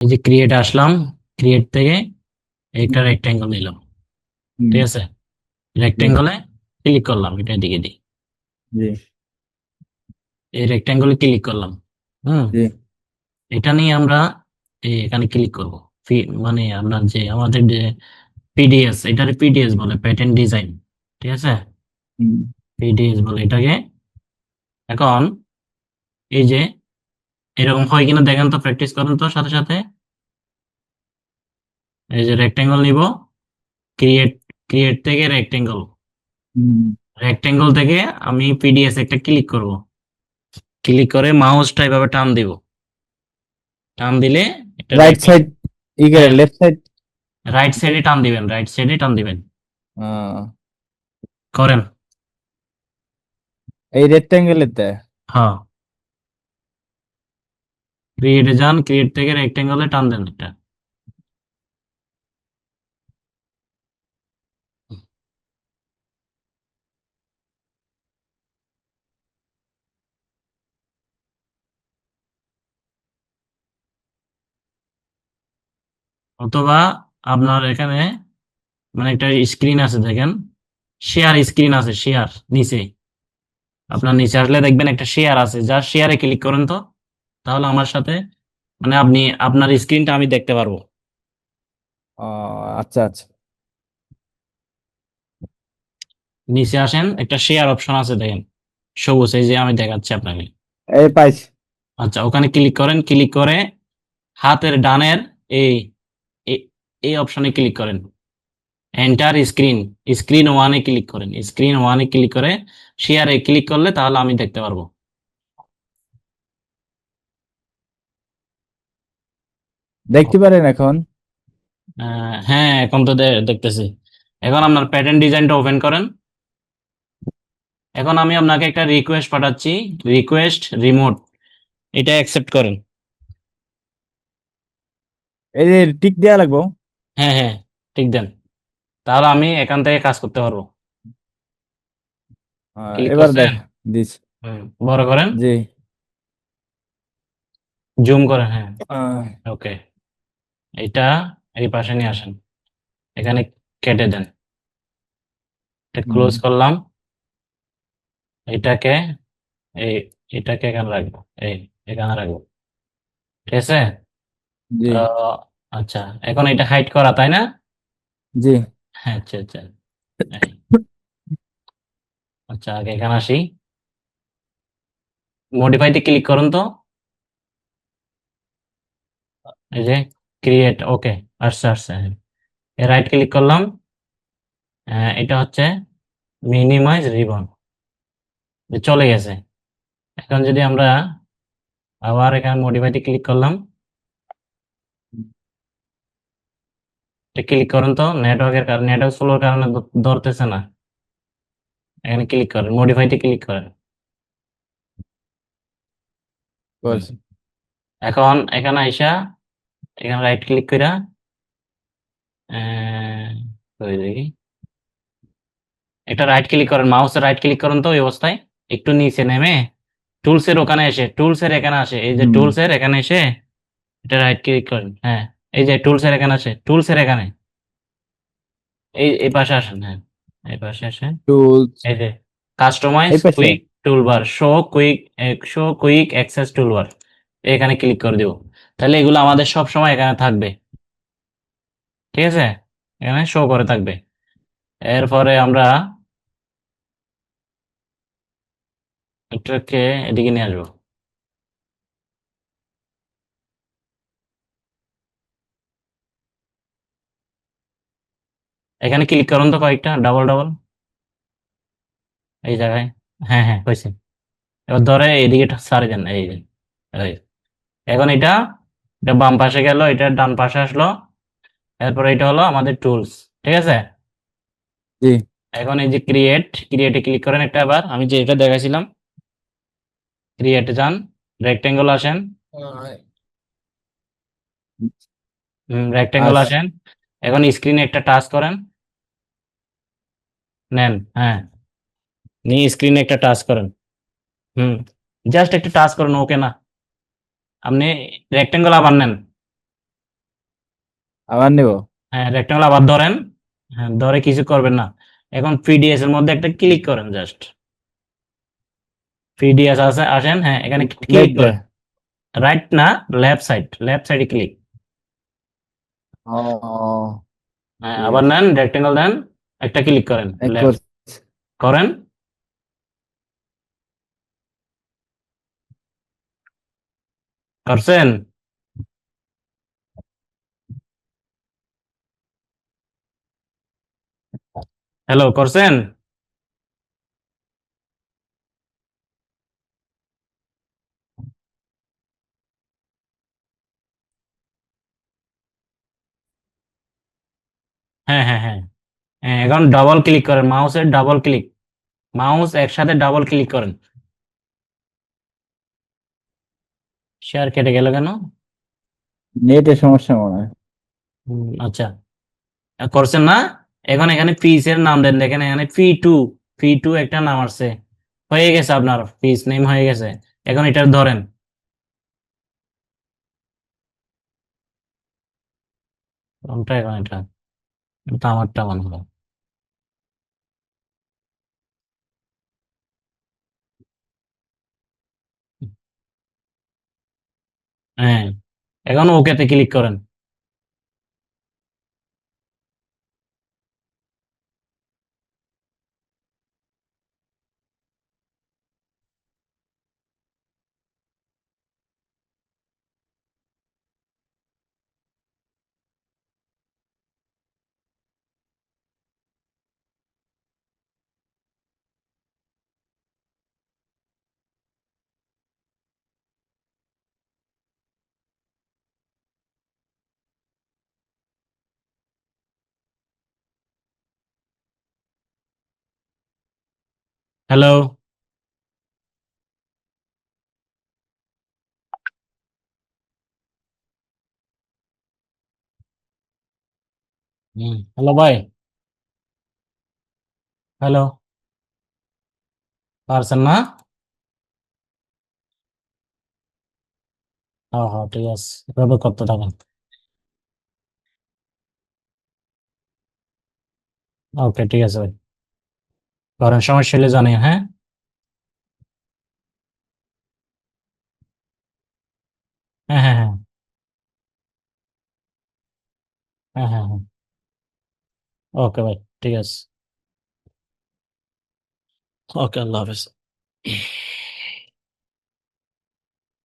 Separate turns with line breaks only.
এই যে ক্রিয়েট আসলাম, ক্রিয়েট থেকে একটা রেক্টেঙ্গল নিলাম,
হুম,
ঠিক আছে।
জি
রেক্টেঙ্গলে ক্লিক করলাম, এটা দিকে দিই,
জি
এই রেক্টেঙ্গলে ক্লিক করলাম। হুম,
জি
এটা নিয়ে আমরা এখানে ক্লিক করব। মানে আপনার যে আমাদের যে পিডিএস, এটারে পিডিএস বলে, প্যাটার্ন ডিজাইন, ঠিক আছে।
হুম,
পিডিএস বলে এটাকে। এখন এই যে এরকম হয় কিনা দেখেন তো, প্র্যাকটিস করেন তো সাথে সাথে। এই যে রেক্টেঙ্গল নিব, ক্রিয়েট, ক্রিয়েট থেকে রেক্টেঙ্গল,
হুম।
রেক্টেঙ্গল থেকে আমি পিডিএস একটা ক্লিক করব। ক্লিক করে মাউসটা এভাবে টান দিব, টান দিলে একটা
রাইট
রেক্টেঙ্গল।
সাইড ই করে
হ্যাঁ,
লেফট সাইড।
রাইট সাইডে টান দিবেন, রাইট সাইডে টান দিবেন। করেন।
এই রেক্টেঙ্গেলের দেয়।
হ্যাঁ, ক্রিয়েটে যান, ক্রিয়েট থেকে রেক্টেঙ্গলে টান দেন একটা। অথবা আপনার এখানে মানে একটা স্ক্রিন আছে দেখেন, শেয়ার স্ক্রিন আছে, শেয়ার নিচে, আপনার নিচে আসলে দেখবেন একটা শেয়ার আছে, যা শেয়ারে ক্লিক করেন তো, তাহলে আমার সাথে মানে আপনি আপনার স্ক্রিনটা আমি দেখতে পারবো।
আচ্ছা আচ্ছা।
নিচে আসেন, একটা শেয়ার অপশন আছে দেখেন, সবুজ, এই যে আমি দেখাচ্ছি আপনাকে।
এই পাইছি।
আচ্ছা, ওখানে ক্লিক করেন, ক্লিক করে হাতের ডানের এই এ- এই অপশনে ক্লিক করেন, এন্টার স্ক্রিন, স্ক্রিন ওয়ানে ক্লিক করেন, স্ক্রিন ওয়ানে ক্লিক করে শেয়ারে ক্লিক করলে তাহলে আমি দেখতে পারবো।
দেখতে পারেন এখন?
হ্যাঁ, এখন তো দেখতেছি। এখন আপনার প্যাটার্ন ডিজাইনটা ওপেন করেন। এখন আমি আপনাকে একটা রিকোয়েস্ট পাঠাচ্ছি, রিকোয়েস্ট রিমোট, এটা অ্যাকসেপ্ট করেন।
এই যে টিক দেয়া লাগবো?
হ্যাঁ হ্যাঁ, ঠিক দেন, তাহলে আমি এখান থেকে কাজ করতে পারবো। ক্লিক
এবার
করছেন?
দেখ দিস।
বড় করেন,
জি।
জুম করেন, হ্যাঁ।
আহ,
ওকে, এটা এই পাশে নিয়ে আসেন, এখানে কেটে দেন, এটা
হুম,
ক্লোজ করলাম। এটাকে এই এটাকে এখানে রাখবো, এই এখানে রাখবো, ঠিক আছে।
জি
তো আচ্ছা, এখন এটা হাইড করা তাই না?
জি
হ্যাঁ, আচ্ছা আচ্ছা, এই, আচ্ছা আগে এখানে আসি, মডিফাইতে ক্লিক করুন তো, এই যে ক্রিয়েট, ওকে, আসছে আসছে, রাইট ক্লিক করলাম। এটা হচ্ছে মিনিমাইজ রিবন, চলে গেছে। এখন যদি আমরা আবার এখানে মডিফাইতে ক্লিক করলাম, ক্লিক করুন তো, নেটওয়ার্কের কারণে, নেটওয়ার্ক স্লোর কারণে ধরতেছে না। এখানে ক্লিক করেন, মডিফাইতে ক্লিক করেন। হুম।
করছি।
এখন এখানে আইসা, এখানে রাইট ক্লিক কইরা, কই দেখি, একটা রাইট ক্লিক করেন, মাউসের রাইট ক্লিক করেন তো ওই অবস্থায়, একটু নিচে নেমে টুলসের ওখানে এসে, টুলসের এখানে আসে, এই যে
হুম,
টুলসের এখানে এসে এটা রাইট ক্লিক করেন, হ্যাঁ। এই যে টুলসের এখানে আসে, টুলসের এখানে, এই পাশে আসেন, হ্যাঁ, এই পাশে আসে,
টুলস
এই যে কাস্টমাইজ
এই পাশে।
Quick toolbar, show quick access toolbar, এখানে ক্লিক করে দিব। তাহলে এগুলো আমাদের সব সময় এখানে থাকবে, ঠিক আছে, এখানে শো করে থাকবে। এরপরে আমরা এটাকে এদিকে নিয়ে আসবো। এখানে ক্লিক করুন তো কয়েকটা, ডাবল ডাবল, এই জায়গায়, হ্যাঁ হ্যাঁ হয়েছে। এবার ধরে এইদিকে সারে দেন, এই যে, এই। এখন এটা, এটা বাম পাশে গেল, এটা ডান পাশে আসলো। এরপরে এটা হলো আমাদের টুলস, ঠিক আছে।
জি
এখন এই যে ক্রিয়েট, ক্রিয়েটে ক্লিক করেন একটা, আবার আমি যে এটা দেখাইছিলাম, ক্রিয়েটে যান, রেক্টেঙ্গল আসেন, রেক্টেঙ্গল
আচ্ছা।
আসেন। এখন স্ক্রিনে একটা টাচ করেন, নেন, হ্যাঁ, নিয়ে স্ক্রিনে একটা টাচ করেন। হুম, জাস্ট একটা টাচ করেন, ওকে না, আপনি রেক্টেঙ্গল আবার নেন,
আবার নেব।
হ্যাঁ রেক্টেঙ্গল আবার ধরেন। হ্যাঁ ধরে কিছু করবেন না। এখন 3ds এর মধ্যে একটা ক্লিক করেন জাস্ট। 3ds আছে আসেন, হ্যাঁ এখানে ক্লিক
লেফটে।
করেন। রাইট না, লেফট সাইডে ক্লিক।
ও,
হ্যাঁ
ঠিক
আবার
আছে।
নেন, রেক্টেঙ্গল দেন, একটা ক্লিক করেন
এক
লেফট
করছি।
করেন। করছেন? হ্যালো করছেন? হ্যাঁ হ্যাঁ হ্যাঁ হ্যাঁ, এখন ডাবল ক্লিক করেন, মাউসের ডাবল ক্লিক, মাউস একসাথে ডাবল ক্লিক করেন। শেয়ার কেটে গেল কেন?
নেটের সমস্যা মনে হয়।
আচ্ছা, করছেন না? এখন এখানে পিস এর নাম দেন, দেখেন এখানে পি টু একটা নাম আসছে, হয়ে গেছে আপনার পিস নেম হয়ে গেছে। এখন এটা ধরেন। কোনটা এখন এটা? এটা আমারটা মনে হলো। হ্যাঁ এখন ওকেতে ক্লিক করেন। হ্যালো। হ্যালো ভাই। হ্যালো। পারছেন না? হ্যাঁ হ্যাঁ ঠিক আছে, এভাবে করতে থাকেন। ওকে ঠিক আছে ভাই, করেন, সমস্যা হলে জানিয়ে, হ্যাঁ। হ্যাঁ হ্যাঁ হ্যাঁ হ্যাঁ হ্যাঁ হ্যাঁ। ওকে ভাই, ঠিক আছে। ওকে, আল্লাহ হাফেজ।